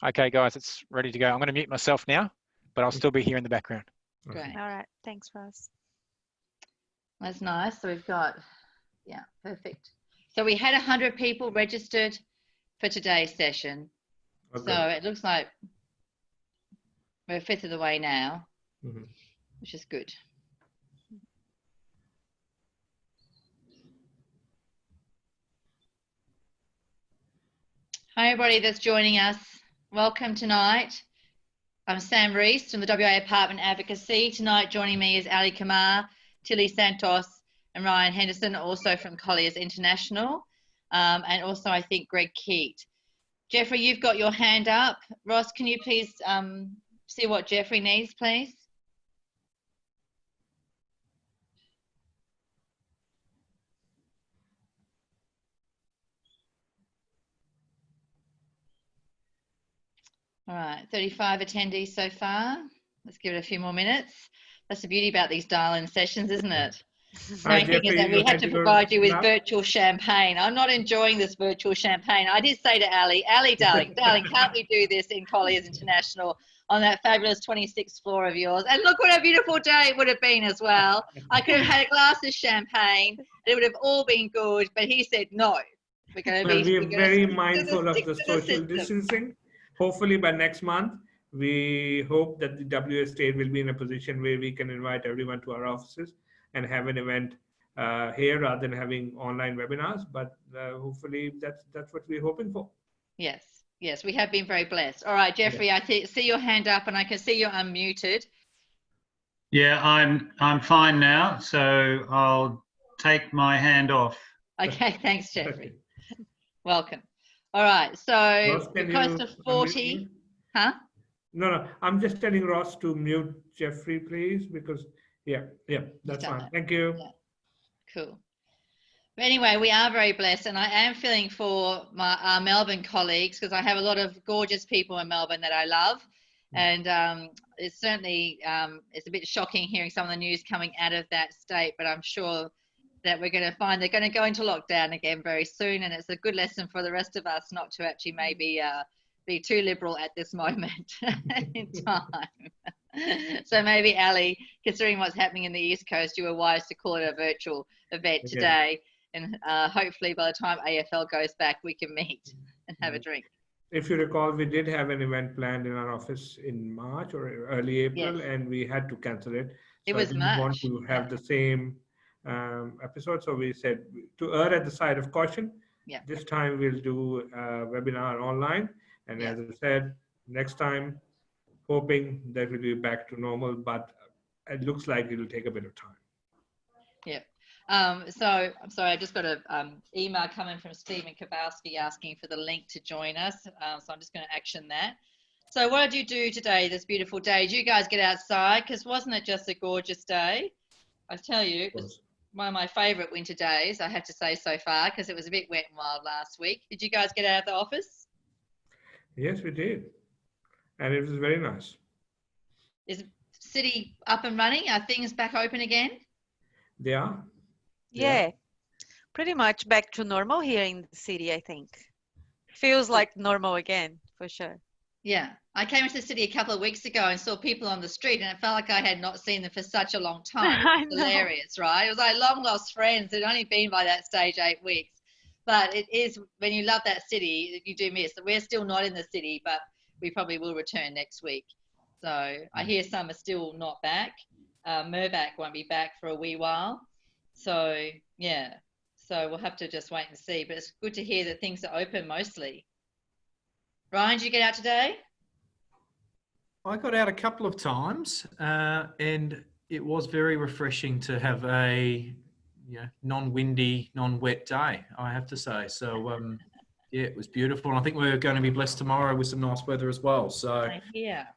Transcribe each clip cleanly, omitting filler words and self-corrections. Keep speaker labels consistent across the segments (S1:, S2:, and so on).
S1: Okay, guys, it's ready to go. I'm going to mute myself now, but I'll still be here in the background.
S2: Great.
S3: All right. Thanks, Ross.
S2: That's nice. So we've got, yeah, perfect. So we had 100 people registered for today's session.
S4: Okay.
S2: So it looks like we're a fifth of the way now, which is good. Hi, everybody that's joining us. Welcome tonight. I'm Sam Reece from the WAAA Apartment Advocacy. Tonight joining me is Ali Kamar, Tilly Santos, and Ryan Henderson, also from Colliers International, and also I think Greg Keat. Jeffrey, you've got your hand up. Ross, can you please see what Jeffrey needs, please? All right, 35 attendees so far. Let's give it a few more minutes. That's the beauty about these dial-in sessions, isn't it? The only thing is that we had to provide you with virtual champagne. I'm not enjoying this virtual champagne. I did say to Ali, darling, can't we do this in Colliers International on that fabulous 26th floor of yours? And look what a beautiful day it would have been as well. I could have had a glass of champagne. It would have all been good, but he said no.
S4: We're very mindful of the social distancing. Hopefully by next month, we hope that the WA state will be in a position where we can invite everyone to our offices and have an event here rather than having online webinars. But hopefully that's what we're hoping for.
S2: Yes, yes, we have been very blessed. All right, Jeffrey, I see your hand up and I can see you're unmuted.
S5: Yeah, I'm fine now, so I'll take my hand off.
S2: Okay, thanks, Jeffrey. Welcome. All right, so
S4: Ross,
S2: we're close to 40. Huh?
S4: No, I'm just telling Ross to mute Jeffrey, please, because that's fine. Thank you.
S2: Yeah. Cool. But anyway, we are very blessed, and I am feeling for our Melbourne colleagues because I have a lot of gorgeous people in Melbourne that I love, and it's certainly it's a bit shocking hearing some of the news coming out of that state, but I'm sure that we're going to find they're going to go into lockdown again very soon, and it's a good lesson for the rest of us not to actually maybe be too liberal at this moment in time. So maybe, Ali, considering what's happening in the East Coast, you were wise to call it a virtual event today, and hopefully by the time AFL goes back, we can meet and have a drink.
S4: If you recall, we did have an event planned in our office in March or early April, and we had to cancel it.
S2: It was March.
S4: We want to have the same episode, so we said to err at the side of caution. This time we'll do a webinar online, and as I said, next time, hoping that we'll be back to normal, but it looks like it'll take a bit of time.
S2: Yeah. So I'm sorry, I just got an email coming from Stephen Kowalski asking for the link to join us. So I'm just going to action that. So what did you do today, this beautiful day? Did you guys get outside? Because wasn't it just a gorgeous day? I tell you, it was one of my favorite winter days, I have to say so far, because it was a bit wet and wild last week. Did you guys get out of the office?
S4: Yes, we did. And it was very nice.
S2: Is the city up and running? Are things back open again?
S4: They are.
S3: Yeah, pretty much back to normal here in the city, I think. Feels like normal again, for sure.
S2: Yeah, I came into the city a couple of weeks ago and saw people on the street, and it felt like I had not seen them for such a long time. It was hilarious, right? It was like long lost friends who'd only been by that stage 8 weeks. But it is, when you love that city, you do miss. We're still not in the city, but we probably will return next week. So I hear some are still not back. Mirvac won't be back for a wee while. So yeah, so we'll have to just wait and see. But it's good to hear that things are open mostly. Ryan, did you get out today?
S6: I got out a couple of times, and it was very refreshing to have a non-windy, non-wet day, I have to say. So yeah, it was beautiful. And I think we're going to be blessed tomorrow with some nice weather as well. So
S2: yeah,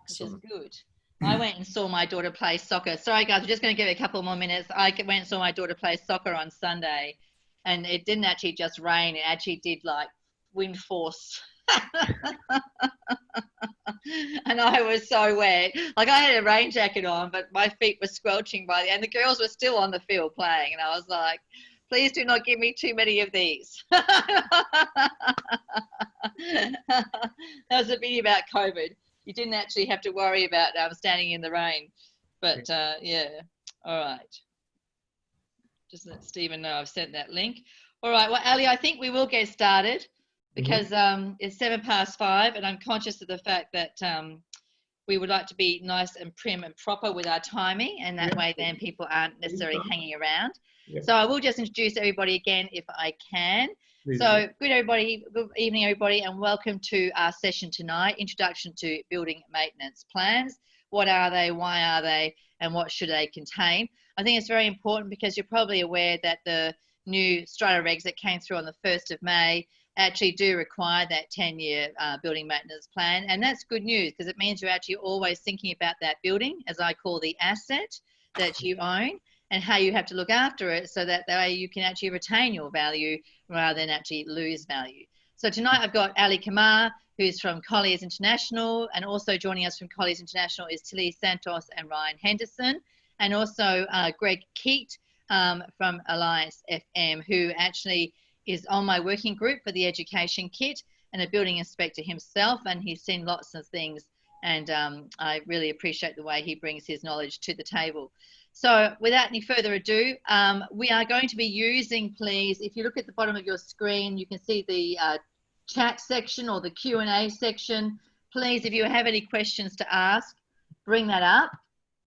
S2: which is good. I went and saw my daughter play soccer. Sorry guys, we're just going to give it a couple more minutes. I went and saw my daughter play soccer on Sunday, and it didn't actually just rain. It actually did like wind force. And I was so wet. Like I had a rain jacket on, but my feet were squelching and the girls were still on the field playing. And I was like, please do not give me too many of these. That was a bit about COVID. You didn't actually have to worry about standing in the rain. But yeah, all right. Just let Stephen know I've sent that link. All right, well, Ali, I think we will get started because it's 5:07, and I'm conscious of the fact that we would like to be nice and prim and proper with our timing, and that way then people aren't necessarily hanging around. So I will just introduce everybody again if I can. So good evening everybody, and welcome to our session tonight, Introduction to Building Maintenance Plans. What are they, why are they, and what should they contain? I think it's very important because you're probably aware that the new Strata Regs that came through on the 1st of May actually do require that 10-year building maintenance plan. And that's good news because it means you're actually always thinking about that building, as I call the asset that you own, and how you have to look after it so that way you can actually retain your value rather than actually lose value. So tonight I've got Ali Kamar, who's from Colliers International, and also joining us from Colliers International is Tilly Santos and Ryan Henderson, and also Greg Keat from Alliance FM, who actually is on my working group for the education kit and a building inspector himself, and he's seen lots of things, and I really appreciate the way he brings his knowledge to the table. So without any further ado, we are going to be using, please, if you look at the bottom of your screen, you can see the chat section or the Q&A section. Please, if you have any questions to ask, bring that up.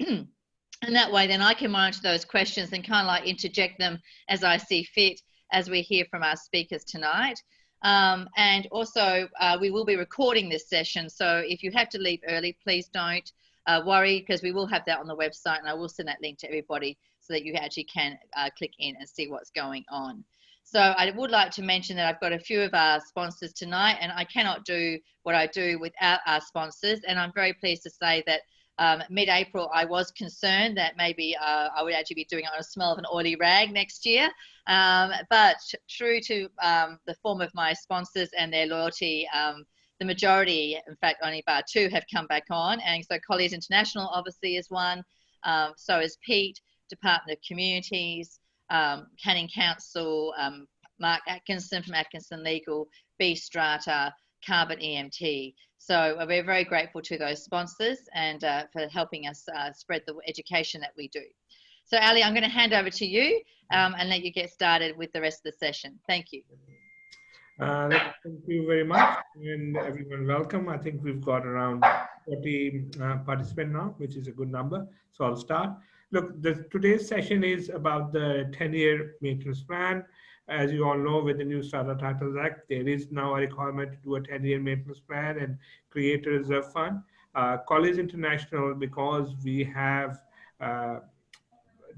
S2: And that way then I can monitor those questions and kind of like interject them as I see fit as we hear from our speakers tonight. And also we will be recording this session. So if you have to leave early, please don't worry, because we will have that on the website, and I will send that link to everybody so that you actually can click in and see what's going on. So I would like to mention that I've got a few of our sponsors tonight, and I cannot do what I do without our sponsors. And I'm very pleased to say that mid-April, I was concerned that maybe I would actually be doing it on a smell of an oily rag next year. But true to the form of my sponsors and their loyalty, the majority, in fact, only about 2 have come back on. And so Colliers International obviously is one. So is Pete, Department of Communities, Canning Council, Mark Atkinson from Atkinson Legal, B Strata, Carbon EMT. So we're very grateful to those sponsors and for helping us spread the education that we do. So Ali, I'm going to hand over to you and let you get started with the rest of the session. Thank you.
S4: Thank you very much, and everyone welcome. I think we've got around 40 participants now, which is a good number. So I'll start. Look, today's session is about the 10-year maintenance plan. As you all know, with the new Strata Titles Act, there is now a requirement to do a 10-year maintenance plan and create a reserve fund. Colliers International, because we have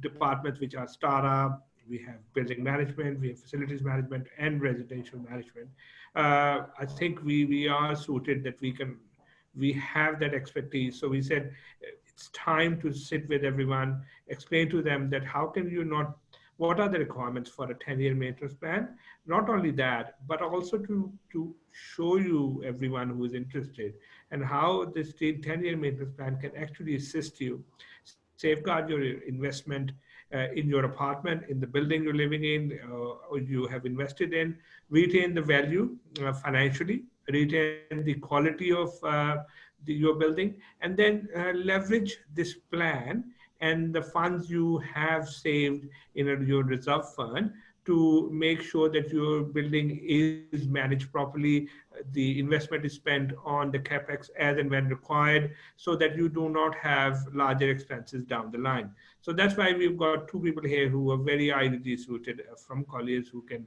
S4: departments which are startup, we have building management, we have facilities management, and residential management. I think we are suited that we have that expertise. So we said it's time to sit with everyone, explain to them that how can you not, what are the requirements for a 10-year maintenance plan? Not only that, but also to show you everyone who is interested and how this 10-year maintenance plan can actually assist you, safeguard your investment in your apartment, in the building you're living in, or you have invested in, retain the value financially, retain the quality of your building, and then leverage this plan and the funds you have saved in your reserve fund to make sure that your building is managed properly, the investment is spent on the capex as and when required, so that you do not have larger expenses down the line. So that's why we've got 2 people here who are very ideally suited from Colliers who can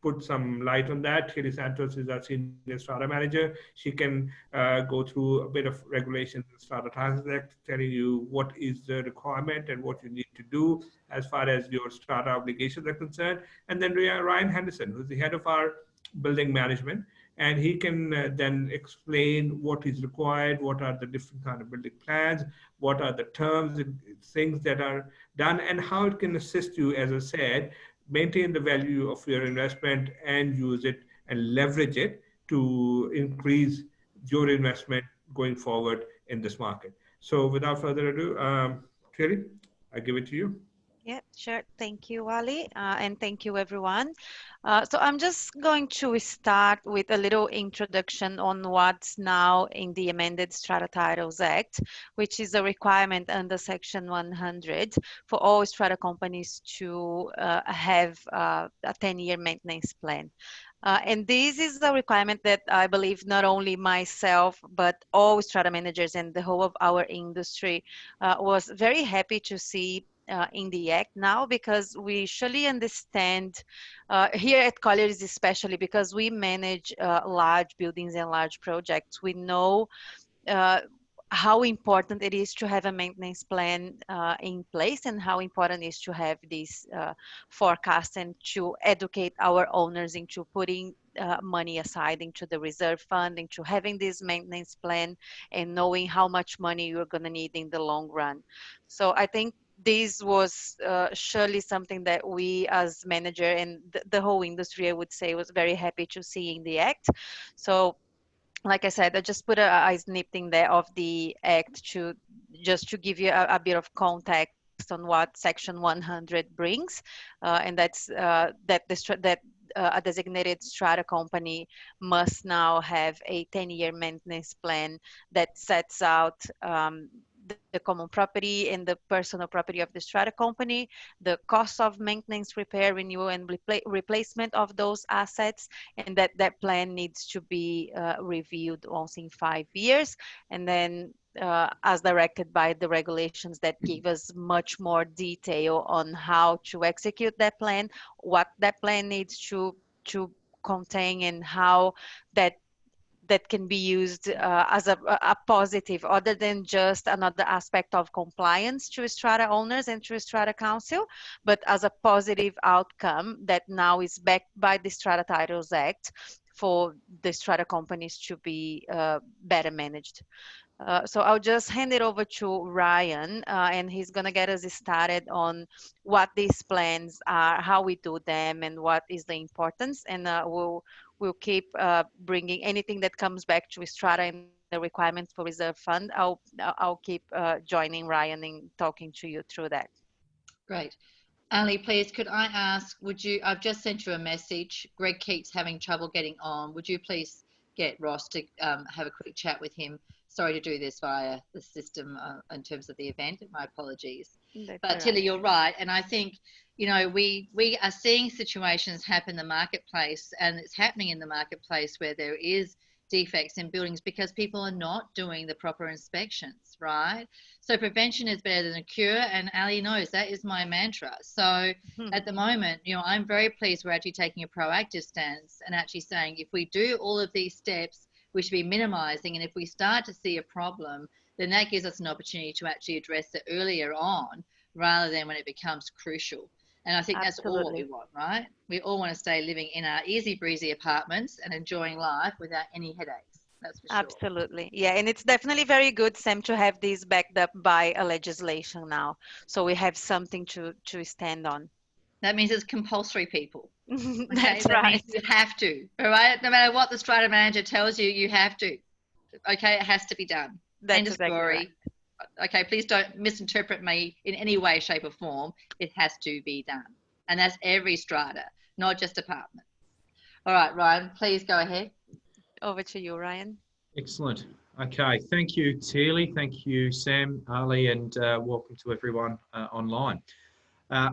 S4: put some light on that. Tilly Santos is our senior Strata manager. She can go through a bit of regulations in Strata Titles Act, telling you what is the requirement and what you need to do as far as your Strata obligations are concerned. And then Ryan Henderson, who's the head of our building management, and he can then explain what is required, what are the different kind of building plans, what are the terms and things that are done, and how it can assist you, as I said, maintain the value of your investment and use it and leverage it to increase your investment going forward in this market. So without further ado, Tilly, I give it to you.
S3: Yeah, sure. Thank you, Ali, and thank you, everyone. So I'm just going to start with a little introduction on what's now in the amended Strata Titles Act, which is a requirement under Section 100 for all strata companies to have a 10-year maintenance plan. And this is a requirement that I believe not only myself, but all strata managers and the whole of our industry was very happy to see in the Act now, because we surely understand here at Colliers, especially because we manage large buildings and large projects. We know uh, how important it is to have a maintenance plan in place, and how important it is to have this forecast and to educate our owners into putting money aside into the reserve fund, into having this maintenance plan and knowing how much money you're going to need in the long run. So I think this was surely something that we as manager and the whole industry, I would say, was very happy to see in the Act. So like I said, I just put a snipping there of the Act to just to give you a bit of context on what Section 100 brings, and that's that a designated strata company must now have a 10-year maintenance plan that sets out the common property and the personal property of the strata company, the cost of maintenance, repair, renewal, and replacement of those assets, and that plan needs to be reviewed once in 5 years. And then as directed by the regulations that give us much more detail on how to execute that plan, what that plan needs to contain, and how that can be used as a positive, other than just another aspect of compliance to strata owners and to strata council, but as a positive outcome that now is backed by the Strata Titles Act for the strata companies to be better managed. So I'll just hand it over to Ryan, and he's going to get us started on what these plans are, how we do them, and what is the importance. And we'll keep bringing anything that comes back to Strata and the requirements for reserve fund. I'll keep joining Ryan in talking to you through that.
S2: Great. Ali, please, could I ask, I've just sent you a message. Greg keeps having trouble getting on. Would you please get Ross to have a quick chat with him? Sorry to do this via the system in terms of the event. My apologies. But Tilly, you're right. And I think, you know, we are seeing situations happen in the marketplace, and it's happening in the marketplace where there is defects in buildings because people are not doing the proper inspections, right? So prevention is better than a cure, and Ali knows that is my mantra. So at the moment, you know, I'm very pleased we're actually taking a proactive stance and actually saying if we do all of these steps, we should be minimizing, and if we start to see a problem, then that gives us an opportunity to actually address it earlier on rather than when it becomes crucial. And I think that's all we want, right? We all want to stay living in our easy breezy apartments and enjoying life without any headaches. That's for sure.
S3: Absolutely. Yeah, and it's definitely very good, Sam, to have this backed up by a legislation now. So we have something to stand on.
S2: That means it's compulsory, people. Okay?
S3: That's
S2: that
S3: right.
S2: means you have to, all right? No matter what the strata manager tells you, you have to. Okay, it has to be done.
S3: That's
S2: End of
S3: exactly
S2: story.
S3: right.
S2: Okay, please don't misinterpret me in any way, shape, or form. It has to be done. And that's every strata, not just apartments. All right, Ryan, please go ahead.
S3: Over to you, Ryan.
S6: Excellent. Okay, thank you, Tilly. Thank you, Sam, Ali, and welcome to everyone online.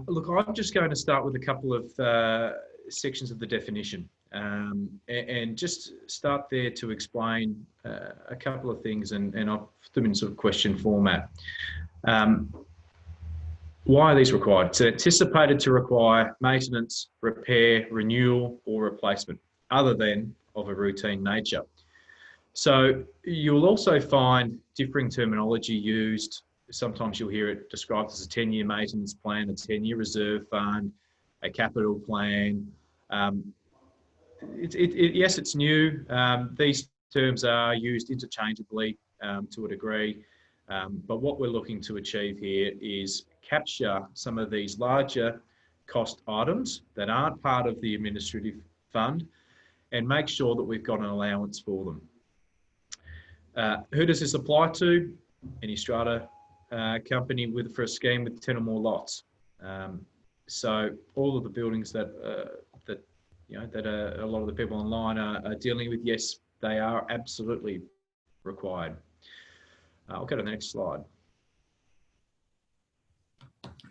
S6: Look, I'm just going to start with a couple of sections of the definition and just start there to explain a couple of things, and I'll put them in sort of question format. Why are these required? It's anticipated to require maintenance, repair, renewal, or replacement, other than of a routine nature. So you'll also find differing terminology used. Sometimes you'll hear it described as a 10-year maintenance plan, a 10-year reserve fund, a capital plan. Yes, it's new. These terms are used interchangeably to a degree, but what we're looking to achieve here is capture some of these larger cost items that aren't part of the administrative fund and make sure that we've got an allowance for them. Who does this apply to? Any strata company for a scheme with 10 or more lots.
S7: So all of the buildings that a lot of the people online are dealing with, yes, they are absolutely required. I'll go to the next slide.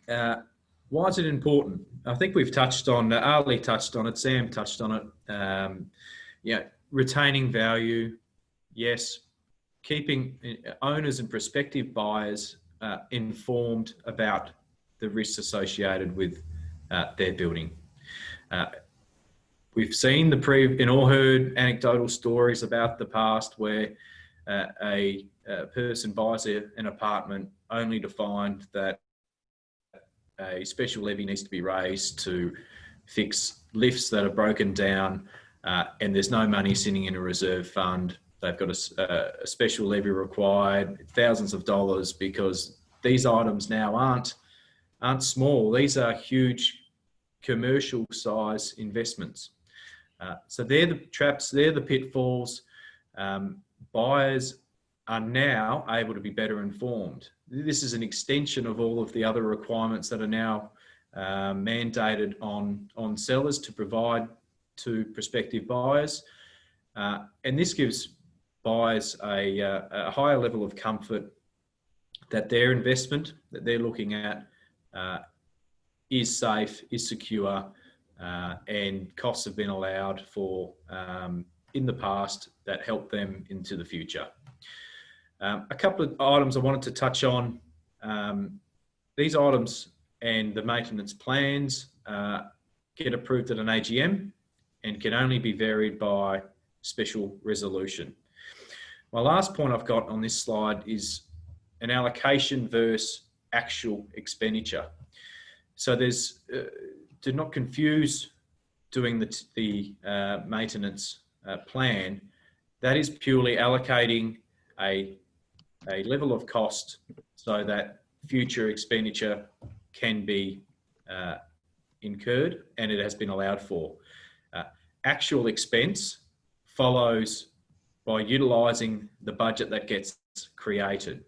S7: Why is it important? I think we've touched on, Ali touched on it, Sam touched on it. Retaining value, yes. Keeping owners and prospective buyers informed about the risks associated with their building. We've seen and all heard anecdotal stories about the past where a person buys an apartment only to find that a special levy needs to be raised to fix lifts that are broken down, and there's no money sitting in a reserve fund. They've got a special levy required, thousands of dollars, because these items now aren't small. These are huge commercial size investments. So they're the traps, they're the pitfalls. Buyers are now able to be better informed. This is an extension of all of the other requirements that are now mandated on sellers to provide to prospective buyers. And this gives buyers a higher level of comfort that their investment that they're looking at is safe, is secure, and costs have been allowed for in the past that help them into the future. A couple of items I wanted to touch on. These items and the maintenance plans get approved at an AGM and can only be varied by special resolution. My last point I've got on this slide is an allocation versus actual expenditure. So there's, do not confuse doing the maintenance plan. That is purely allocating a level of cost so that future expenditure can be incurred and it has been allowed for. Actual expense follows by utilising the budget that gets created.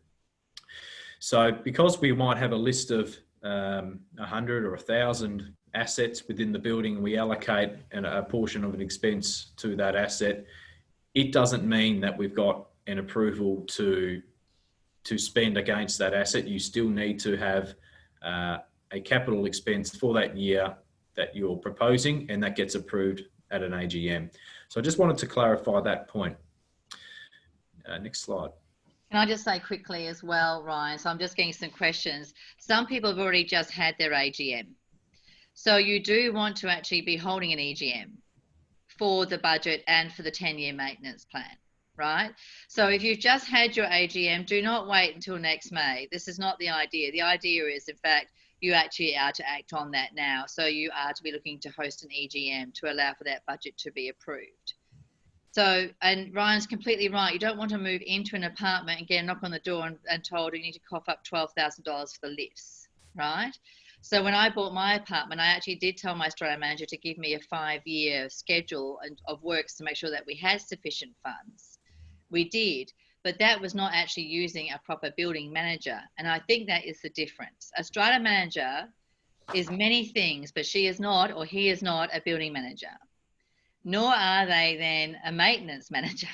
S7: So because we might have a list of 100 or 1,000 assets within the building, we allocate a portion of an expense to that asset, it doesn't mean that we've got an approval to spend against that asset. You still need to have a capital expense for that year that you're proposing, and that gets approved at an AGM. So I just wanted to clarify that point. Next slide.
S2: Can I just say quickly as well, Ryan? So I'm just getting some questions. Some people have already just had their AGM. So you do want to actually be holding an EGM for the budget and for the 10-year maintenance plan, right? So if you've just had your AGM, do not wait until next May. This is not the idea. The idea is, in fact, you actually are to act on that now. So you are to be looking to host an EGM to allow for that budget to be approved. So, and Ryan's completely right. You don't want to move into an apartment and get a knock on the door and told you need to cough up $12,000 for the lifts, right? So when I bought my apartment, I actually did tell my strata manager to give me a 5-year schedule of works to make sure that we had sufficient funds. We did, but that was not actually using a proper building manager. And I think that is the difference. A strata manager is many things, but she is not, or he is not, a building manager. Nor are they then a maintenance manager.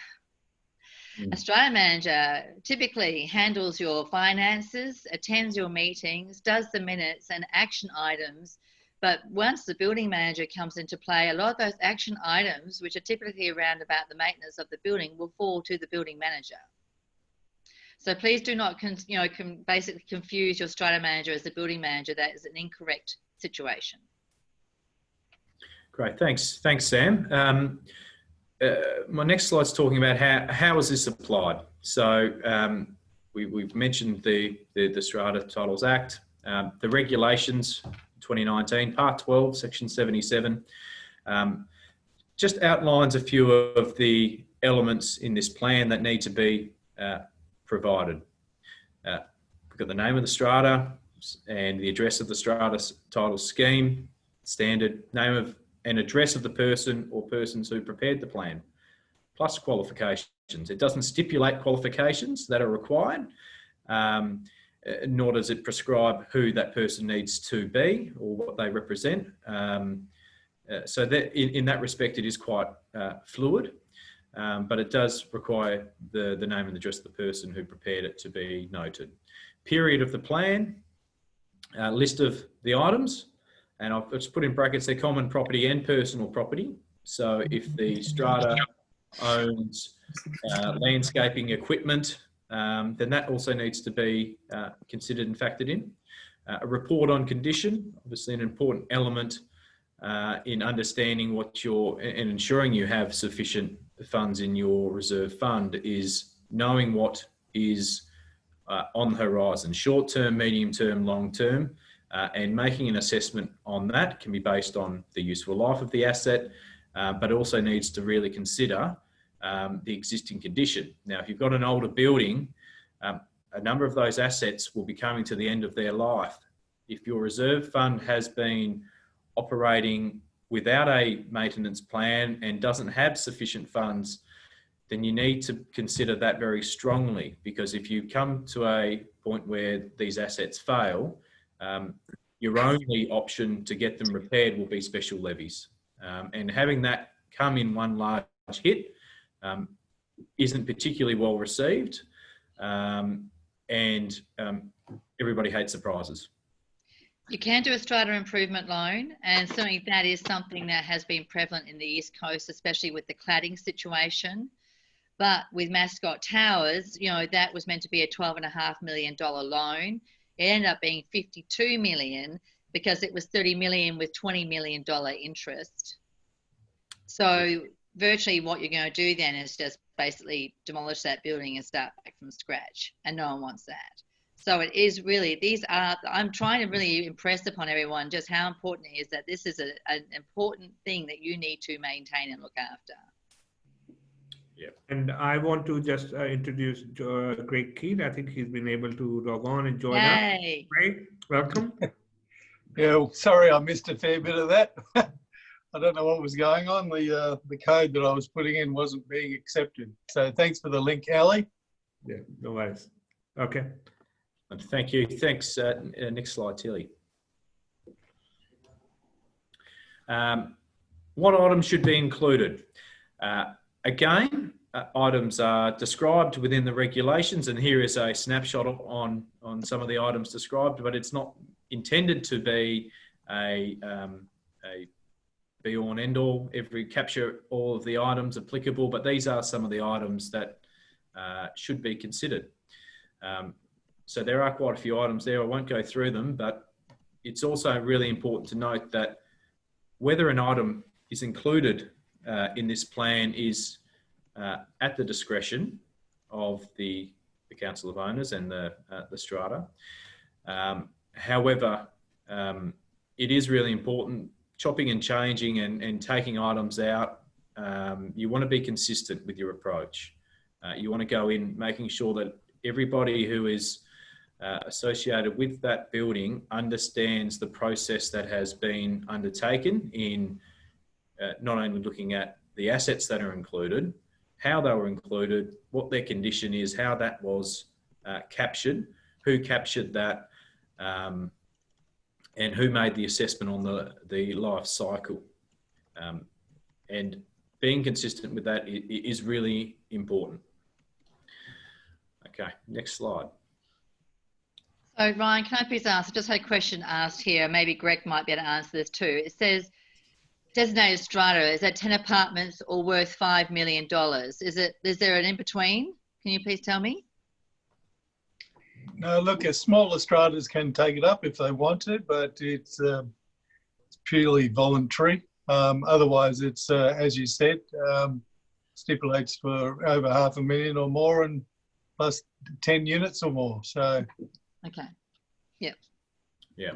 S2: A strata manager typically handles your finances, attends your meetings, does the minutes and action items. But once the building manager comes into play, a lot of those action items, which are typically around about the maintenance of the building, will fall to the building manager. So please do not basically confuse your strata manager as the building manager. That is an incorrect situation.
S7: Great, thanks, Sam. My next slide's talking about how is this applied. So we've mentioned the Strata Titles Act, the regulations, 2019, Part 12, Section 77, just outlines a few of the elements in this plan that need to be provided. We've got the name of the strata and the address of the strata title scheme, standard name of and address of the person or persons who prepared the plan, plus qualifications. It doesn't stipulate qualifications that are required. And nor does it prescribe who that person needs to be or what they represent. So that in that respect, it is quite fluid, but it does require the name and address of the person who prepared it to be noted. Period of the plan, list of the items, and I've just put in brackets, they're common property and personal property. So if the strata owns landscaping equipment, then that also needs to be considered and factored in. A report on condition, obviously an important element in understanding what and ensuring you have sufficient funds in your reserve fund is knowing what is on the horizon, short term, medium term, long term, and making an assessment on that can be based on the useful life of the asset, but also needs to really consider the existing condition. Now, if you've got an older building, a number of those assets will be coming to the end of their life. If your reserve fund has been operating without a maintenance plan and doesn't have sufficient funds, then you need to consider that very strongly, because if you come to a point where these assets fail, your only option to get them repaired will be special levies. And having that come in one large hit isn't particularly well received, and everybody hates surprises.
S2: You can do a strata improvement loan, and certainly that is something that has been prevalent in the East Coast, especially with the cladding situation. But with Mascot Towers, you know, that was meant to be a $12.5 million loan. It ended up being $52 million because it was $30 million with $20 million interest. So virtually what you're going to do then is just basically demolish that building and start back from scratch, and no one wants that. So it is really, I'm trying to really impress upon everyone just how important it is that this is an important thing that you need to maintain and look after.
S4: Yeah, and I want to just introduce Greg Keane. I think he's been able to log on and join us. Greg, welcome.
S8: Yeah, well, sorry I missed a fair bit of that. I don't know what was going on. The code that I was putting in wasn't being accepted. So thanks for the link, Ali.
S4: Yeah, no worries. Okay.
S7: Thank you. Thanks. Next slide, Tilly. What items should be included? Again, items are described within the regulations, and here is a snapshot on some of the items described, but it's not intended to be a be all and end all, capture all of the items applicable, but these are some of the items that should be considered. So there are quite a few items there. I won't go through them, but it's also really important to note that whether an item is included in this plan is at the discretion of the Council of Owners and the strata. However, it is really important, chopping and changing and taking items out. You want to be consistent with your approach. You want to go in making sure that everybody who is associated with that building understands the process that has been undertaken in not only looking at the assets that are included, how they were included, what their condition is, how that was captured, who captured that, and who made the assessment on the life cycle. And being consistent with that is really important. Okay, next slide.
S2: So Ryan, can I please ask, I just had a question asked here, maybe Greg might be able to answer this too. It says, designated strata, is that 10 apartments or worth $5 million? Is there an in-between? Can you please tell me?
S8: No, look, smaller stratas can take it up if they want to, but it's purely voluntary. Otherwise, it's, as you said, stipulates for over $500,000 or more and plus 10 units or more. So.
S2: Okay. Yep.
S7: Yeah.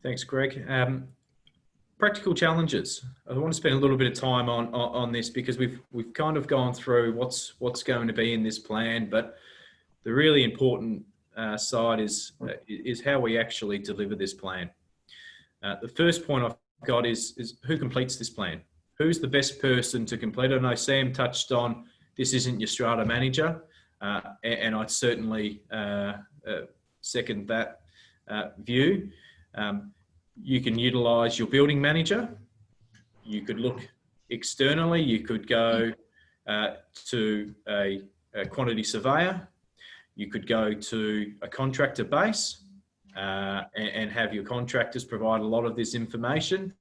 S7: Thanks, Greg. Practical challenges. I want to spend a little bit of time on this because we've kind of gone through what's going to be in this plan, but the really important side is how we actually deliver this plan. The first point I've got is who completes this plan? Who's the best person to complete it? I know Sam touched on this isn't your strata manager. and I'd certainly second that view. You can utilise your building manager. You could look externally. You could go to a quantity surveyor. You could go to a contractor base and have your contractors provide a lot of this information.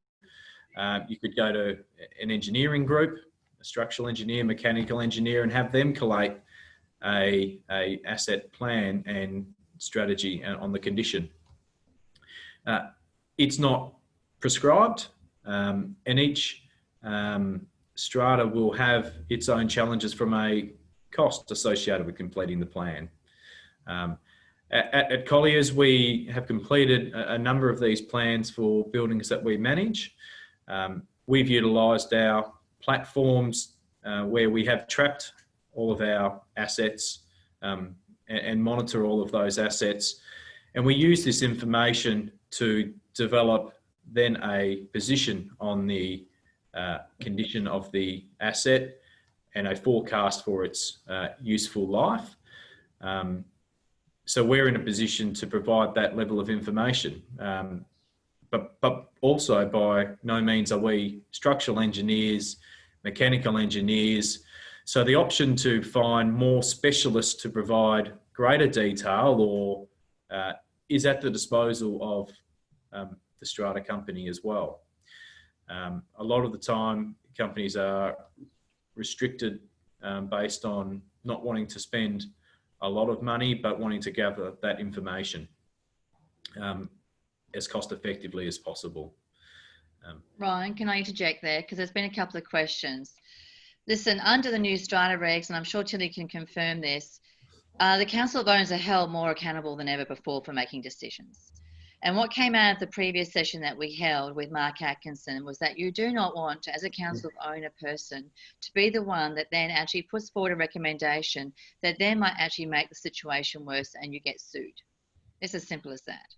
S7: You could go to an engineering group, a structural engineer, mechanical engineer, and have them collate a asset plan and strategy on the condition. It's not prescribed, and each strata will have its own challenges from a cost associated with completing the plan. At Colliers, we have completed a number of these plans for buildings that we manage. We've utilised our platforms where we have tracked all of our assets and monitor all of those assets. And we use this information to develop then a position on the condition of the asset and a forecast for its useful life. So we're in a position to provide that level of information. But also by no means are we structural engineers, mechanical engineers. So the option to find more specialists to provide greater detail or is at the disposal of the strata company as well. A lot of the time companies are restricted based on not wanting to spend a lot of money, but wanting to gather that information as cost effectively as possible.
S2: Ryan, can I interject there? Because there's been a couple of questions. Listen, under the new strata regs, and I'm sure Tilly can confirm this, the Council of Owners are held more accountable than ever before for making decisions. And what came out of the previous session that we held with Mark Atkinson was that you do not want, as a council of owner person, to be the one that then actually puts forward a recommendation that then might actually make the situation worse and you get sued. It's as simple as that.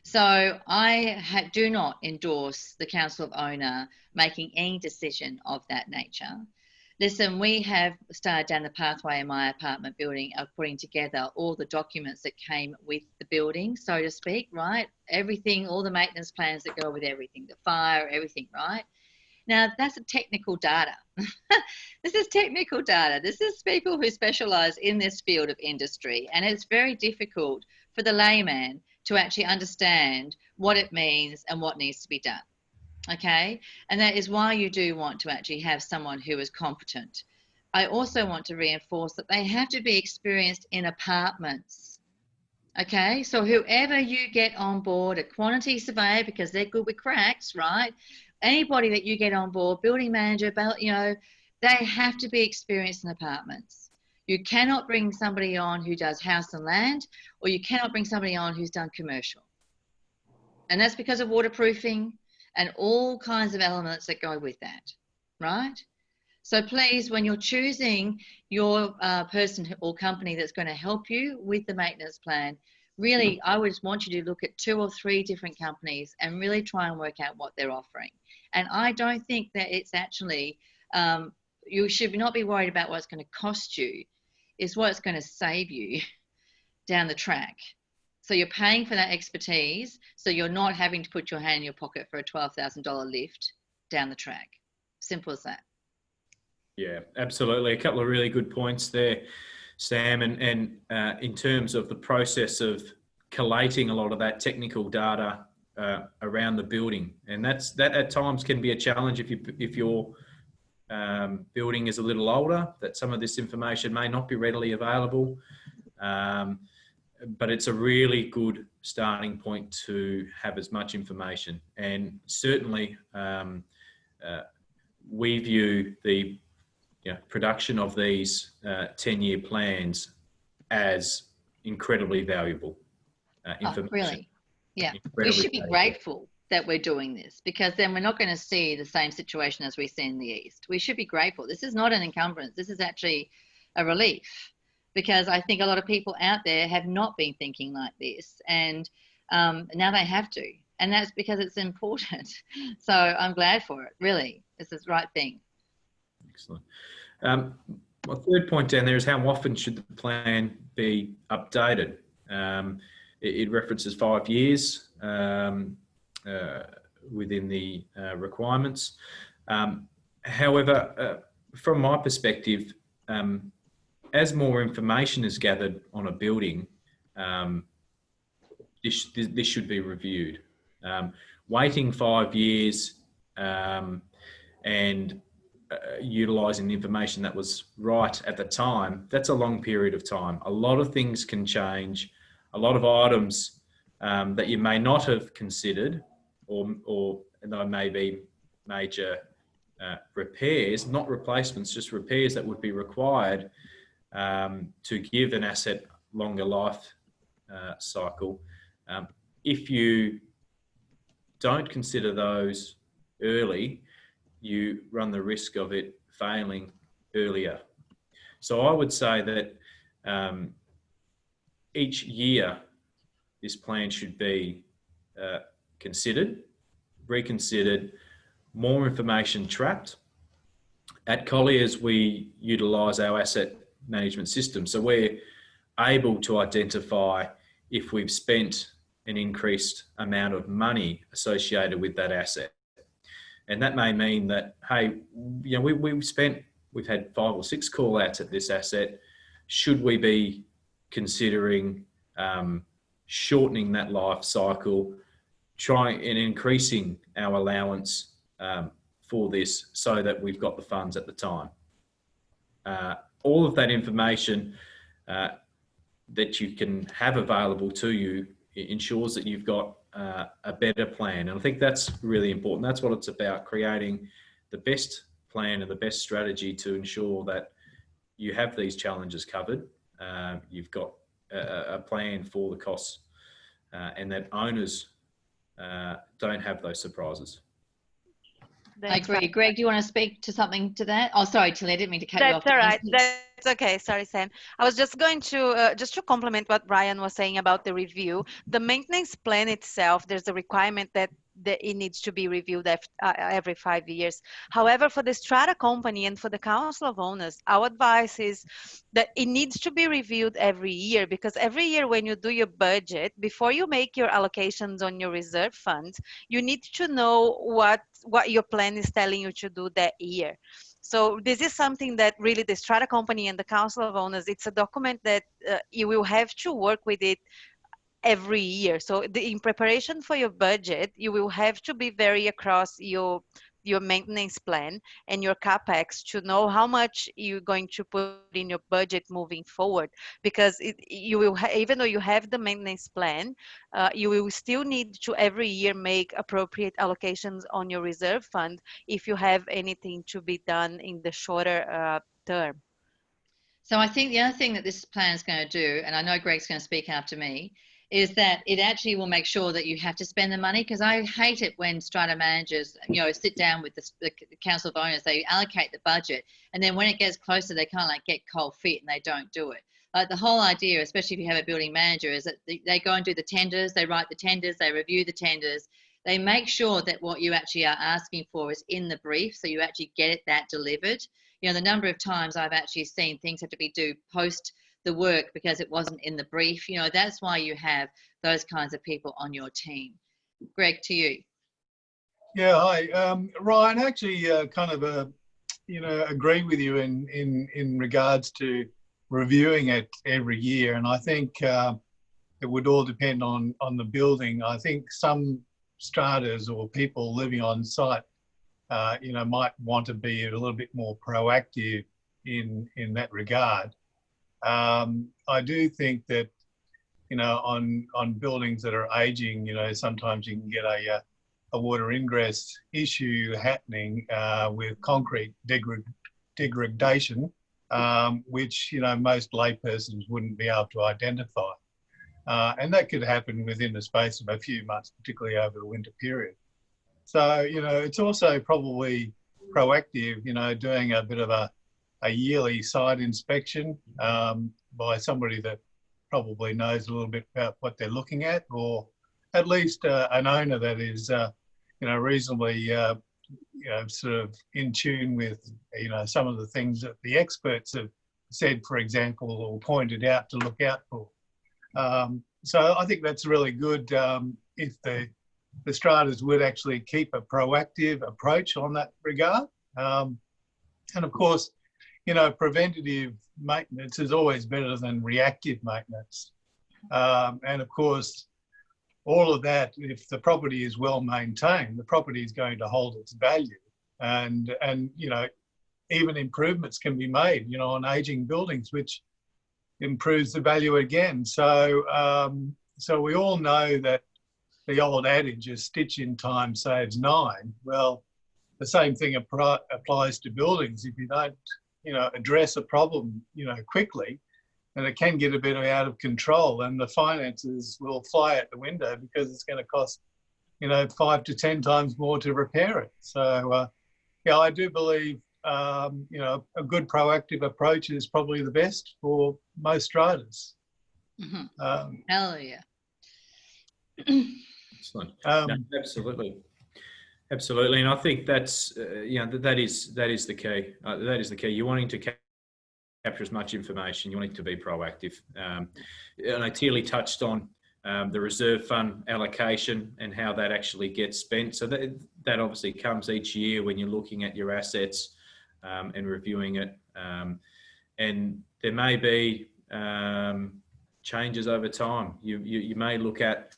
S2: So I do not endorse the council of owner making any decision of that nature. Listen, we have started down the pathway in my apartment building of putting together all the documents that came with the building, so to speak, right? Everything, all the maintenance plans that go with everything, the fire, everything, right? Now, that's a technical data. This is technical data. This is people who specialise in this field of industry, and it's very difficult for the layman to actually understand what it means and what needs to be done. Okay, and that is why you do want to actually have someone who is competent. I also want to reinforce that they have to be experienced in apartments. Okay, so whoever you get on board, a quantity surveyor, because they're good with cracks, right? Anybody that you get on board, building manager, you know, they have to be experienced in apartments. You cannot bring somebody on who does house and land, or you cannot bring somebody on who's done commercial. And that's because of waterproofing and all kinds of elements that go with that, right? So please, when you're choosing your person or company that's going to help you with the maintenance plan, really, I would want you to look at 2 or 3 different companies and really try and work out what they're offering. And I don't think that it's actually, you should not be worried about what it's going to cost you, it's what it's going to save you down the track. So you're paying for that expertise, so you're not having to put your hand in your pocket for a $12,000 lift down the track. Simple as that.
S7: Yeah, absolutely. A couple of really good points there, Sam. And in terms of the process of collating a lot of that technical data around the building, and that at times can be a challenge if your building is a little older, that some of this information may not be readily available. But it's a really good starting point to have as much information. And certainly we view the production of these 10-year plans as incredibly valuable information.
S2: Oh, really? Yeah. We should be grateful that we're doing this, because then we're not going to see the same situation as we see in the East. We should be grateful. This is not an encumbrance. This is actually a relief. Because I think a lot of people out there have not been thinking like this, and now they have to, and that's because it's important. So I'm glad for it, really. It's the right thing.
S7: Excellent. My third point down there is how often should the plan be updated? It references 5 years within the requirements. However, from my perspective, as more information is gathered on a building, this should be reviewed. Waiting 5 years and utilising the information that was right at the time, that's a long period of time. A lot of things can change. A lot of items that you may not have considered, or there may be major repairs, not replacements, just repairs that would be required to give an asset longer life cycle. If you don't consider those early, you run the risk of it failing earlier. So I would say that each year this plan should be considered, reconsidered, more information trapped. At Colliers, we utilise our asset management system. So we're able to identify if we've spent an increased amount of money associated with that asset. And that may mean that, hey, you know, we've had 5 or 6 call outs at this asset. Should we be considering shortening that life cycle, trying and increasing our allowance for this so that we've got the funds at the time? All of that information that you can have available to you ensures that you've got a better plan. And I think that's really important. That's what it's about, creating the best plan and the best strategy to ensure that you have these challenges covered. You've got a plan for the costs and that owners don't have those surprises.
S2: I agree. Greg, do you want to speak to something to that? Oh, sorry, Tilly, I didn't mean to cut you off.
S3: That's all right. That's okay. Sorry, Sam. I was just going to, just to complement what Brian was saying about the review. The maintenance plan itself, there's a requirement that it needs to be reviewed every 5 years. However, for the strata company and for the council of owners, our advice is that it needs to be reviewed every year, because every year when you do your budget, before you make your allocations on your reserve funds, you need to know what your plan is telling you to do that year. So this is something that really the strata company and the council of owners, it's a document that you will have to work with it every year. So in preparation for your budget, you will have to be very across your maintenance plan and your capex to know how much you're going to put in your budget moving forward, because you will even though you have the maintenance plan, you will still need to every year make appropriate allocations on your reserve fund if you have anything to be done in the shorter term.
S2: So I think the other thing that this plan is going to do, and I know Greg's going to speak after me, is that it actually will make sure that you have to spend the money, because I hate it when strata managers, you know, sit down with the council of owners, they allocate the budget, and then when it gets closer, they kind of like get cold feet and they don't do it. Like the whole idea, especially if you have a building manager, is that they go and do the tenders, they write the tenders, they review the tenders, they make sure that what you actually are asking for is in the brief, so you actually get that delivered. You know, the number of times I've actually seen things have to be due post the work because it wasn't in the brief, you know, that's why you have those kinds of people on your team. Greg, to you.
S8: Yeah, hi. Ryan, actually kind of, you know, agree with you in regards to reviewing it every year. And I think it would all depend on the building. I think some stratas or people living on site, you know, might want to be a little bit more proactive in that regard. I do think that, you know, on buildings that are aging, you know, sometimes you can get a water ingress issue happening with concrete degradation, which, you know, most laypersons wouldn't be able to identify. And that could happen within the space of a few months, particularly over the winter period. So, you know, it's also probably proactive, you know, doing a bit of a yearly site inspection by somebody that probably knows a little bit about what they're looking at, or at least an owner that is, you know, reasonably, you know, sort of in tune with, you know, some of the things that the experts have said, for example, or pointed out to look out for. So I think that's really good if the stratas would actually keep a proactive approach on that regard. And of course, you know, preventative maintenance is always better than reactive maintenance. And of course, all of that, if the property is well maintained, the property is going to hold its value. And you know, even improvements can be made, you know, on aging buildings, which improves the value again. So, so we all know that the old adage is stitch in time saves nine. Well, the same thing applies to buildings. If you don't, you know, address a problem, you know, quickly, and it can get a bit out of control, and the finances will fly out the window because it's going to cost, you know, 5 to 10 times more to repair it. So, yeah, I do believe, you know, a good proactive approach is probably the best for most stratas.
S2: Hell yeah.
S7: Excellent. No, absolutely. Absolutely, and I think that's you know, that is the key. That is the key. You're wanting to capture as much information. You want it to be proactive. And I clearly touched on the reserve fund allocation and how that actually gets spent. So that obviously comes each year when you're looking at your assets and reviewing it. And there may be changes over time. You may look at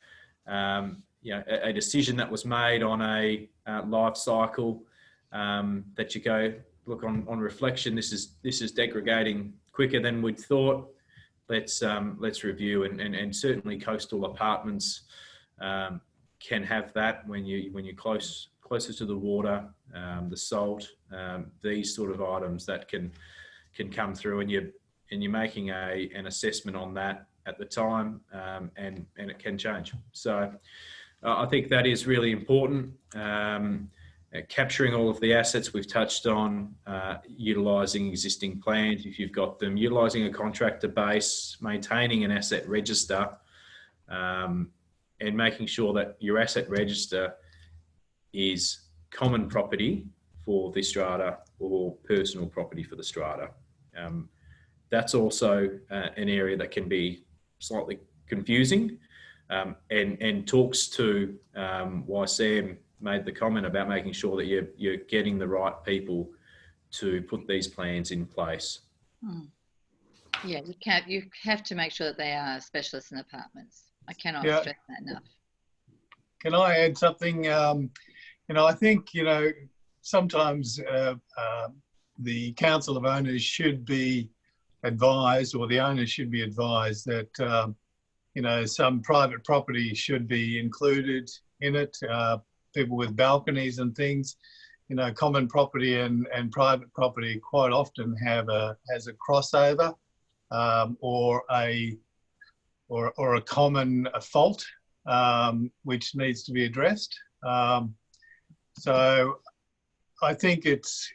S7: you know, a decision that was made on a life cycle that you go, look, on reflection, this is degrading quicker than we'd thought. Let's review, and certainly coastal apartments can have that when you're closer to the water, the salt, these sort of items that can come through, and you're making an assessment on that at the time, and it can change. So I think that is really important. Capturing all of the assets we've touched on, utilising existing plans if you've got them, utilising a contractor base, maintaining an asset register, and making sure that your asset register is common property for the strata or personal property for the strata. That's also an area that can be slightly confusing, and talks to why Sam made the comment about making sure that you're getting the right people to put these plans in place.
S2: Yeah, you have to make sure that they are specialists in apartments. I cannot stress that enough.
S8: Can I add something? You know, I think, you know, sometimes the Council of Owners should be advised, or the owners should be advised that, you know, some private property should be included in it. People with balconies and things, you know, common property and private property quite often has a crossover, or a common fault, which needs to be addressed. So I think it's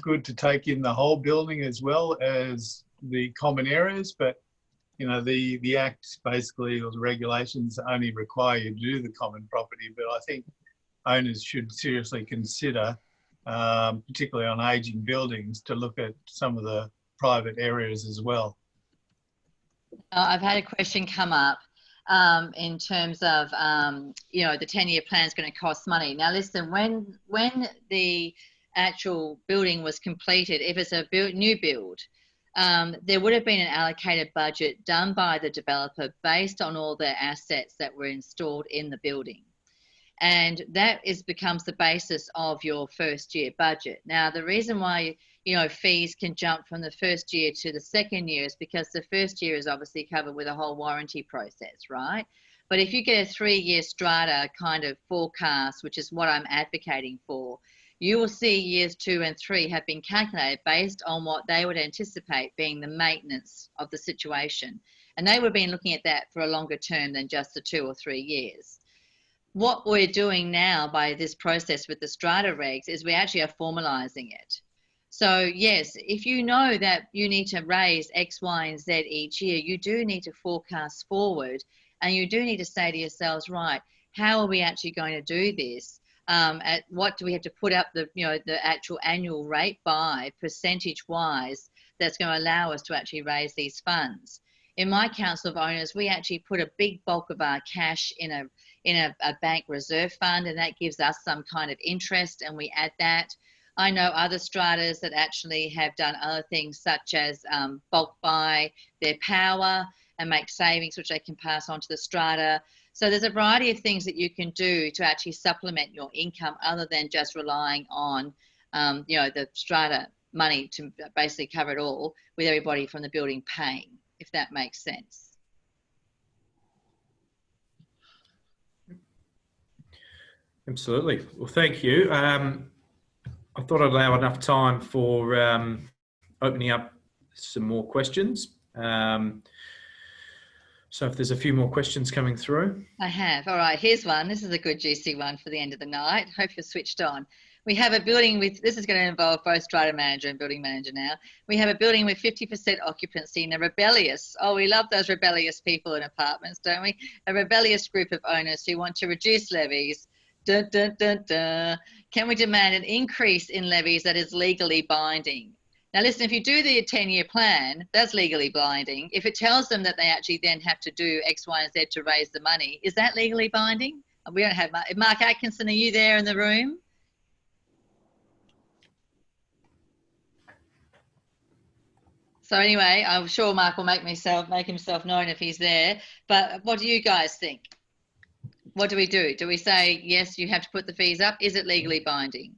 S8: good to take in the whole building as well as the common areas, but you know, the Act basically, or the regulations, only require you to do the common property. But I think owners should seriously consider, particularly on ageing buildings, to look at some of the private areas as well.
S2: I've had a question come up in terms of, you know, the 10-year plan is going to cost money. Now, listen, when the actual building was completed, if it's a new build, there would have been an allocated budget done by the developer based on all the assets that were installed in the building. And that becomes the basis of your first year budget. Now, the reason why, you know, fees can jump from the first year to the second year is because the first year is obviously covered with a whole warranty process, right? But if you get a 3-year strata kind of forecast, which is what I'm advocating for, you will see years 2 and 3 have been calculated based on what they would anticipate being the maintenance of the situation. And they would have been looking at that for a longer term than just the 2 or 3 years. What we're doing now by this process with the strata regs is we actually are formalizing it. So yes, if you know that you need to raise X, Y, and Z each year, you do need to forecast forward, and you do need to say to yourselves, right, how are we actually going to do this? At what do we have to put up the, you know, the actual annual rate by percentage wise that's going to allow us to actually raise these funds. In my council of owners, we actually put a big bulk of our cash in a bank reserve fund, and that gives us some kind of interest, and we add that. I know other stratas that actually have done other things, such as bulk buy their power and make savings, which they can pass on to the strata. So there's a variety of things that you can do to actually supplement your income, other than just relying on, the strata money to basically cover it all, with everybody from the building paying, if that makes sense.
S7: Absolutely. Well, thank you. I thought I'd allow enough time for opening up some more questions. So if there's a few more questions coming through.
S2: I have. All right, here's one. This is a good juicy one for the end of the night. Hope you're switched on. We have a building with, this is going to involve both strata manager and building manager now. We have a building with 50% occupancy and a rebellious, oh, we love those rebellious people in apartments, don't we? A rebellious group of owners who want to reduce levies. Dun, dun, dun, dun. Can we demand an increase in levies that is legally binding? Now listen, if you do the 10-year plan, that's legally binding. If it tells them that they actually then have to do X, Y, and Z to raise the money, is that legally binding? We don't have Mark Atkinson, are you there in the room? So anyway, I'm sure Mark will make himself known if he's there. But what do you guys think? What do we do? Do we say, yes, you have to put the fees up? Is it legally binding?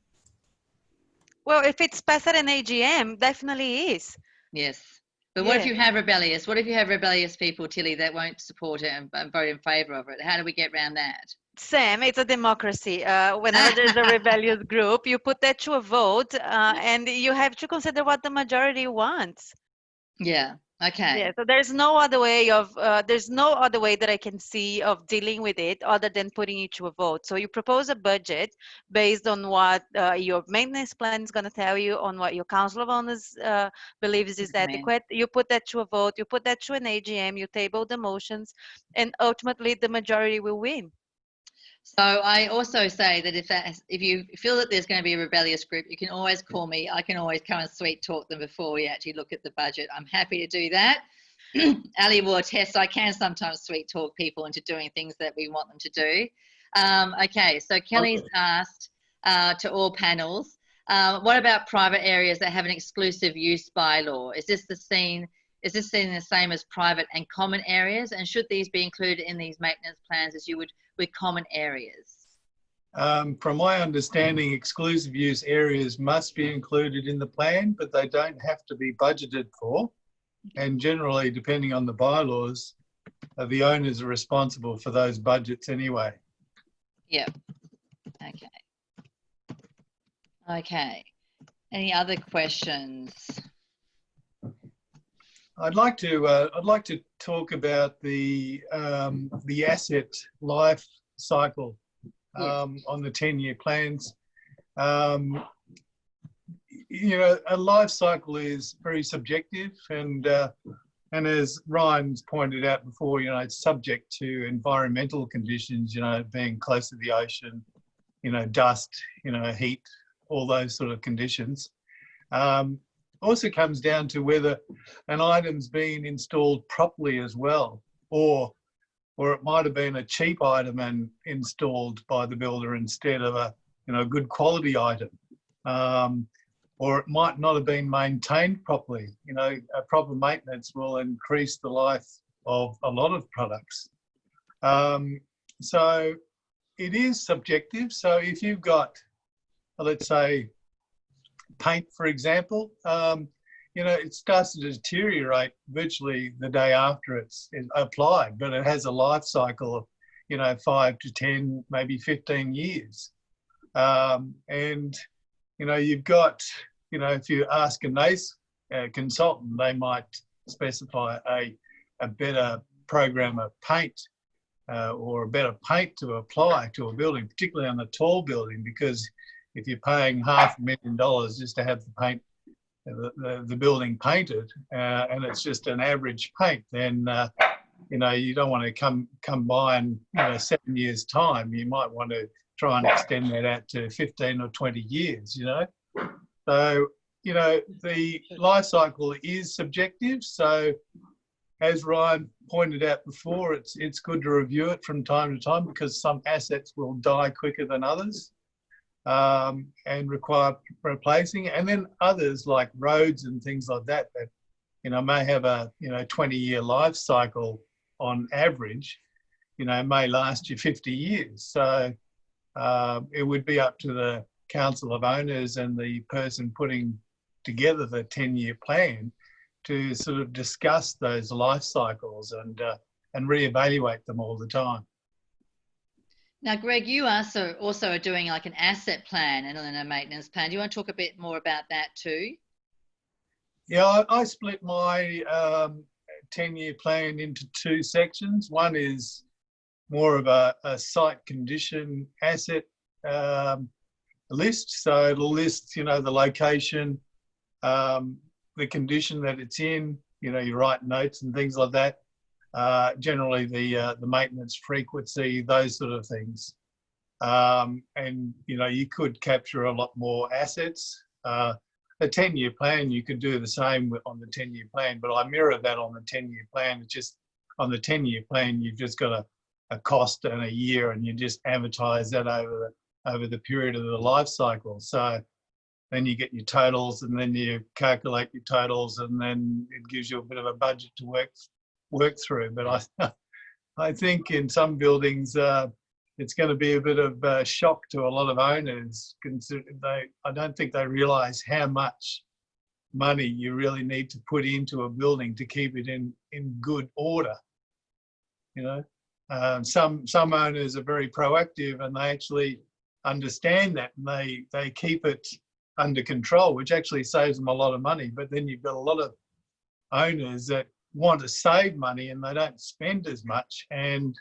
S3: Well, if it's passed at an AGM, definitely is.
S2: Yes. But what if you have rebellious? What if you have rebellious people, Tilly, that won't support it and vote in favour of it? How do we get around that?
S3: Sam, it's a democracy. Whenever there's a rebellious group, you put that to a vote, and you have to consider what the majority wants.
S2: Yeah. Okay.
S3: Yeah. So there's no other way that I can see of dealing with it other than putting it to a vote. So you propose a budget based on what your maintenance plan is going to tell you, on what your council of owners believes is adequate. You put that to a vote. You put that to an AGM. You table the motions, and ultimately the majority will win.
S2: So I also say that if you feel that there's going to be a rebellious group, you can always call me. I can always come and sweet talk them before we actually look at the budget. I'm happy to do that. Ali will attest, I can sometimes sweet talk people into doing things that we want them to do. Okay, so Kelly's asked to all panels, what about private areas that have an exclusive use bylaw? Is this seen the same as private and common areas? And should these be included in these maintenance plans as you would with common areas?
S8: From my understanding, exclusive use areas must be included in the plan, but they don't have to be budgeted for. And generally, depending on the bylaws, the owners are responsible for those budgets anyway.
S2: Yep. Okay. Okay. Any other questions?
S8: I'd like to talk about the asset life cycle on the 10-year plans. A life cycle is very subjective, and as Ryan's pointed out before, it's subject to environmental conditions, being close to the ocean, dust, heat, all those sort of conditions. Also comes down to whether an item's been installed properly as well, or it might have been a cheap item and installed by the builder instead of a good quality item, or it might not have been maintained properly. A proper maintenance will increase the life of a lot of products. So it is subjective. So if you've got, let's say, paint, for example, it starts to deteriorate virtually the day after it's applied, but it has a life cycle of 5 to 10, maybe 15 years. And you've got, if you ask a nice consultant, they might specify a better program of paint or a better paint to apply to a building, particularly on a tall building, because if you're paying $500,000 just to have the paint, the building painted, and it's just an average paint, then you don't want to come by in 7 years' time. You might want to try and extend that out to 15 or 20 years. So you know, the life cycle is subjective. So as Ryan pointed out before, it's good to review it from time to time because some assets will die quicker than others and require replacing. And then others like roads and things like that, you know, may have a, 20-year life cycle on average, may last you 50 years. So it would be up to the council of owners and the person putting together the 10-year plan to sort of discuss those life cycles and reevaluate them all the time.
S2: Now, Greg, you also are doing like an asset plan and then a maintenance plan. Do you want to talk a bit more about that too?
S8: Yeah, I split my 10-year plan into two sections. One is more of a site condition asset list. So it'll list, the location, the condition that it's in, you write notes and things like that. Generally the maintenance frequency, those sort of things. And, you could capture a lot more assets. A 10-year plan, you could do the same on the 10-year plan, but I mirror that on the 10-year plan. It's just on the 10-year plan, you've just got a cost and a year, and you just amortize that over the period of the life cycle. So then you get your totals, and then you calculate your totals, and then it gives you a bit of a budget to work through. But I think in some buildings, it's going to be a bit of a shock to a lot of owners. I don't think they realise how much money you really need to put into a building to keep it in good order. Some owners are very proactive and they actually understand that, and they keep it under control, which actually saves them a lot of money. But then you've got a lot of owners that want to save money and they don't spend as much, and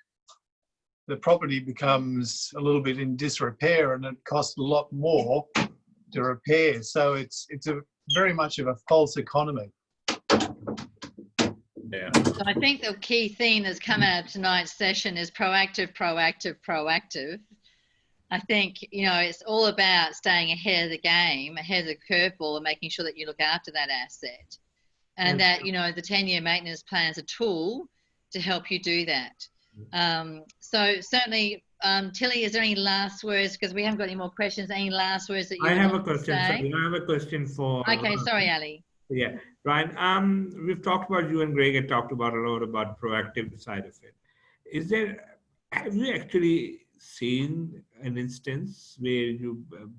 S8: the property becomes a little bit in disrepair and it costs a lot more to repair. So it's a very much of a false economy.
S7: Yeah.
S2: So I think the key theme that's come out of tonight's session is proactive, proactive, proactive. I think, it's all about staying ahead of the game, ahead of the curveball, and making sure that you look after that asset. And that, the 10-year maintenance plan is a tool to help you do that. So certainly, Tilly, is there any last words? Because we haven't got any more questions. Any last words that you
S4: I have a
S2: want to
S4: question.
S2: say?
S4: I have a question for.
S2: Okay, sorry, Ali.
S4: Yeah, Ryan. We've talked about, you and Greg had talked about a lot about proactive side of it. Have you actually seen an instance where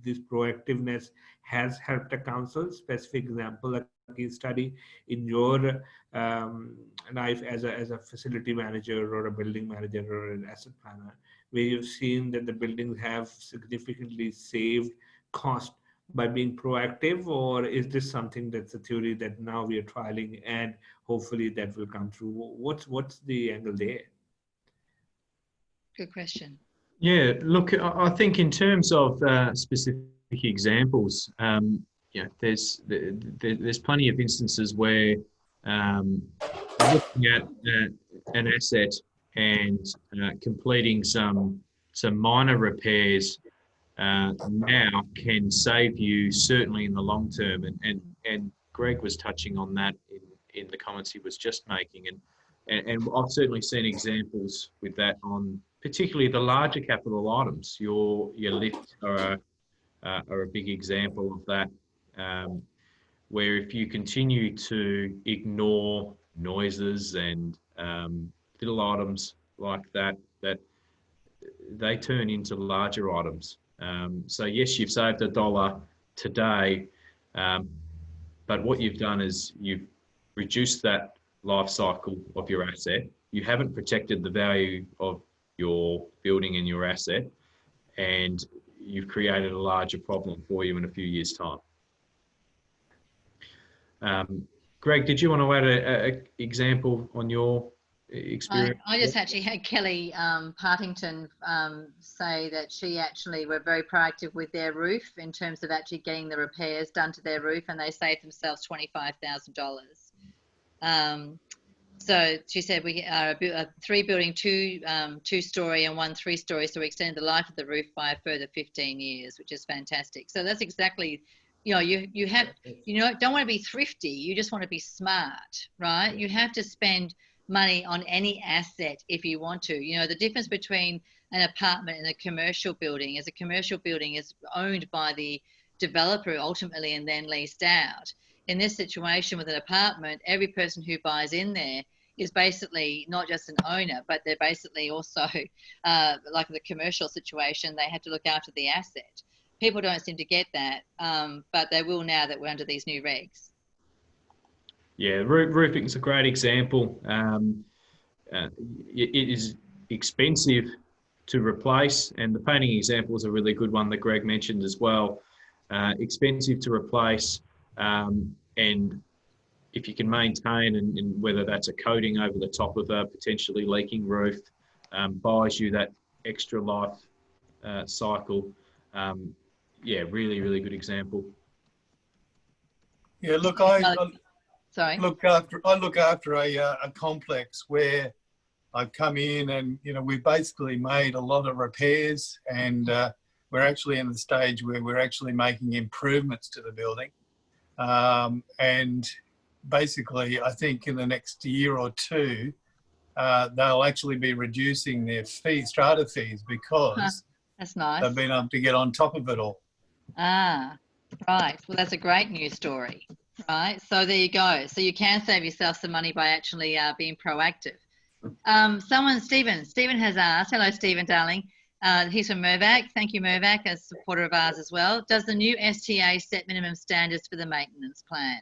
S4: this proactiveness has helped a council? Specific example, a case study in your life as a facility manager or a building manager or an asset planner, where you've seen that the buildings have significantly saved cost by being proactive? Or is this something that's a theory that now we are trialing and hopefully that will come through? What's the angle there?
S2: Good question.
S6: Yeah, look, I think in terms of specific examples, there's plenty of instances where looking at an asset and completing some minor repairs now can save you certainly in the long term. And Greg was touching on that in the comments he was just making, and I've certainly seen examples with that on particularly the larger capital items. Your lifts are a big example of that, where if you continue to ignore noises and little items like that they turn into larger items. So yes, you've saved $1 today, but what you've done is you've reduced that life cycle of your asset. You haven't protected the value of your building and your asset, and you've created a larger problem for you in a few years' time. Greg, did you want to add an example on your experience?
S2: I just actually had Kelly Partington say that she actually were very proactive with their roof in terms of actually getting the repairs done to their roof, and they saved themselves $25,000. So she said we are a 3-building, 2-story and 1 3-story, so we extended the life of the roof by a further 15 years, which is fantastic. So that's exactly you know, you have, you know, don't want to be thrifty. You just want to be smart, right? You have to spend money on any asset if you want to. You know, the difference between an apartment and a commercial building is a commercial building is owned by the developer ultimately and then leased out. In this situation with an apartment, every person who buys in there is basically not just an owner, but they're basically also, like the commercial situation, they have to look after the asset. People don't seem to get that, but they will now that we're under these new regs.
S7: Yeah, roofing is a great example. It is expensive to replace, and the painting example is a really good one that Greg mentioned as well. Expensive to replace, and if you can maintain, and whether that's a coating over the top of a potentially leaking roof, buys you that extra life cycle. Yeah, really, really good example.
S8: Yeah, look,
S2: Sorry.
S8: look after a complex where I've come in and, you know, we've basically made a lot of repairs, and we're actually in the stage where we're actually making improvements to the building. And basically, I think in the next year or two, they'll actually be reducing their strata fees because
S2: That's nice.
S8: they've been able to get on top of it all.
S2: Ah, right. Well, that's a great news story, right? So there you go. So you can save yourself some money by actually being proactive. Stephen has asked, hello, Stephen, darling. He's from Mirvac. Thank you, Mirvac, as a supporter of ours as well. Does the new STA set minimum standards for the maintenance plan?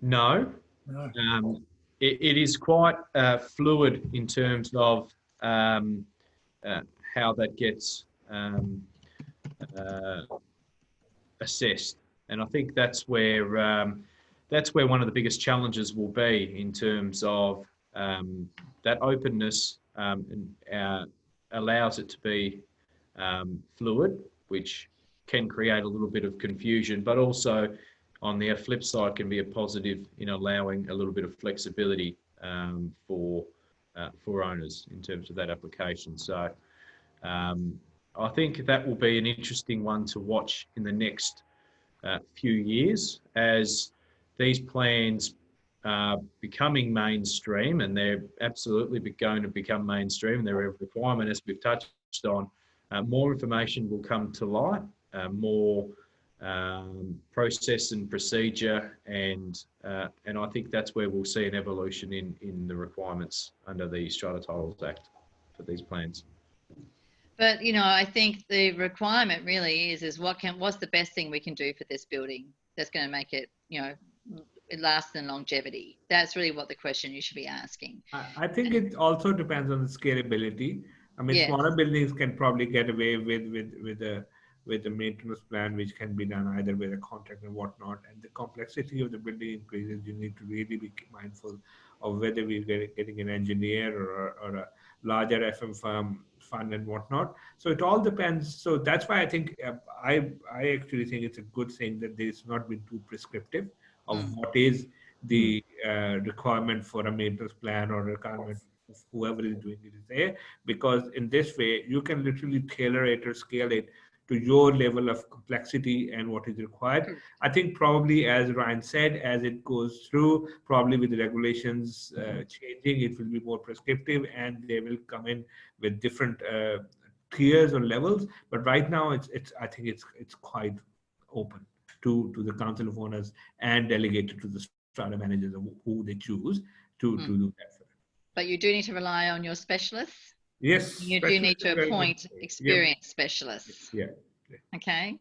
S7: No. It is quite fluid in terms of how that gets assessed, and I think that's where one of the biggest challenges will be in terms of that openness allows it to be fluid, which can create a little bit of confusion, but also on the flip side can be a positive in allowing a little bit of flexibility for owners in terms of that application. So I think that will be an interesting one to watch in the next few years as these plans are becoming mainstream, and they're absolutely going to become mainstream. They're a requirement, as we've touched on. More information will come to light, more process and procedure, and I think that's where we'll see an evolution in the requirements under the Strata Titles Act for these plans.
S2: But, you know, I think the requirement really is what's the best thing we can do for this building that's going to make it, you know, it lasts in longevity. That's really what the question you should be asking.
S4: I think it also depends on the scalability. I mean,
S2: Yes.
S4: smaller buildings can probably get away with a maintenance plan, which can be done either with a contract and whatnot. And the complexity of the building increases. You need to really be mindful of whether we're getting an engineer or a larger FM firm fund and whatnot. So it all depends. So that's why I think I actually think it's a good thing that there's not been too prescriptive of what is the requirement for a maintenance plan or requirement of whoever is doing it is there, because in this way you can literally tailor it or scale it to your level of complexity and what is required. I think probably, as Ryan said, as it goes through, probably with the regulations changing, it will be more prescriptive and they will come in with different tiers or levels. But right now, I think it's quite open to the Council of Owners and delegated to the strata managers of who they choose to do that for them.
S2: But you do need to rely on your specialists.
S4: Yes.
S2: You do need to appoint experienced specialists.
S4: Yeah.
S2: Okay.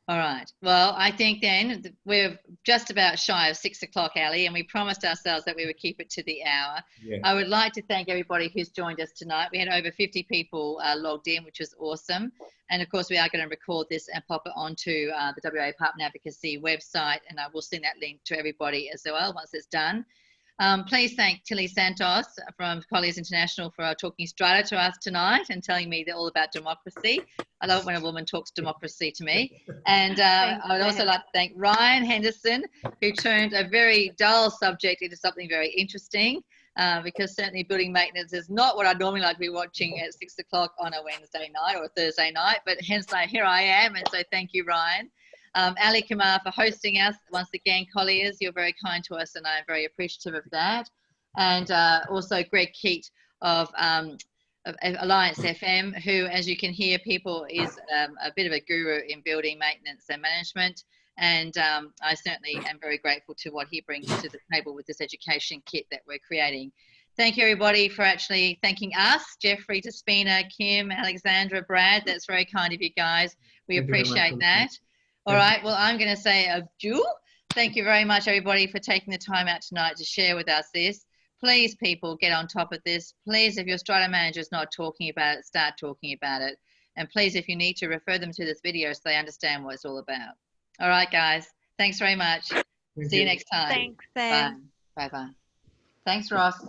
S2: All right. Well, I think then we're just about shy of 6 o'clock, Ali, and we promised ourselves that we would keep it to the hour.
S4: Yeah.
S2: I would like to thank everybody who's joined us tonight. We had over 50 people logged in, which was awesome. And of course, we are going to record this and pop it onto the WA Apartment Advocacy website, and I will send that link to everybody as well once it's done. Please thank Tilly Santos from Colliers International for talking strata to us tonight and telling me all about democracy. I love it when a woman talks democracy to me. And I would also like to thank Ryan Henderson, who turned a very dull subject into something very interesting. because certainly building maintenance is not what I'd normally like to be watching at 6 o'clock on a Wednesday night or a Thursday night, but hence here I am, and so thank you, Ryan. Ali Kumar for hosting us. Once again, Colliers, you're very kind to us, and I'm very appreciative of that. And also Greg Keat of Alliance FM, who, as you can hear, people is a bit of a guru in building maintenance and management. And I certainly am very grateful to what he brings to the table with this education kit that we're creating. Thank you, everybody, for actually thanking us, Jeffrey, Despina, Kim, Alexandra, Brad. That's very kind of you guys. We appreciate that. All right, well, I'm going to say adieu. Thank you very much, everybody, for taking the time out tonight to share with us this. Please, people, get on top of this. Please, if your strata manager is not talking about it, start talking about it. And please, if you need to, refer them to this video so they understand what it's all about. All right, guys. Thanks very much. See you next time.
S3: Thanks, Sam.
S2: Bye. Bye-bye. Thanks, Ross.